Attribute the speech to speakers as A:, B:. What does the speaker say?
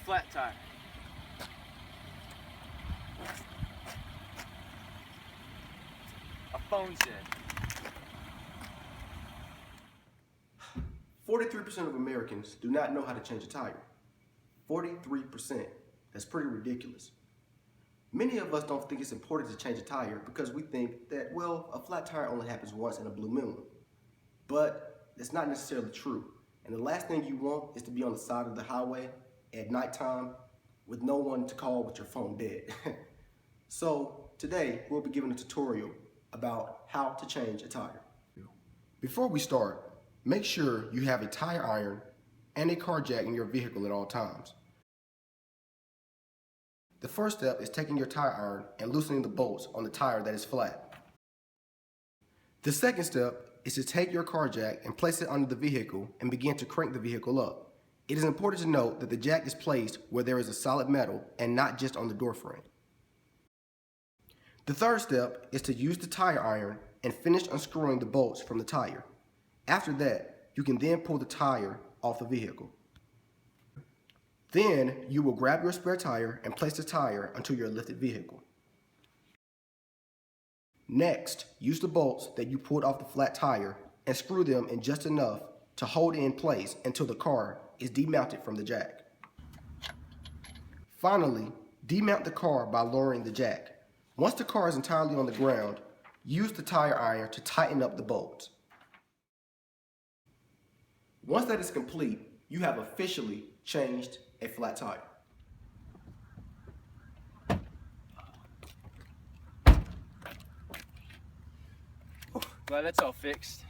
A: flat tire. A phone said.
B: 43% of Americans do not know how to change a tire. 43%. That's pretty ridiculous. Many of us don't think it's important to change a tire because we think that, well, a flat tire only happens once in a blue moon. But that's not necessarily true. And the last thing you want is to be on the side of the highway at nighttime with no one to call with your phone dead. So today we'll be giving a tutorial about how to change a tire. Before we start, make sure you have a tire iron and a car jack in your vehicle at all times. The first step is taking your tire iron and loosening the bolts on the tire that is flat. The second step is to take your car jack and place it under the vehicle and begin to crank the vehicle up. It is important to note that the jack is placed where there is a solid metal and not just on the door frame. The third step is to use the tire iron and finish unscrewing the bolts from the tire. After that, you can then pull the tire off the vehicle. Then you will grab your spare tire and place the tire onto your lifted vehicle. Next, use the bolts that you pulled off the flat tire and screw them in just enough to hold it in place until the car is demounted from the jack. Finally, demount the car by lowering the jack. Once the car is entirely on the ground, use the tire iron to tighten up the bolts. Once that is complete, you have officially changed a flat tire.
A: Well, that's all fixed.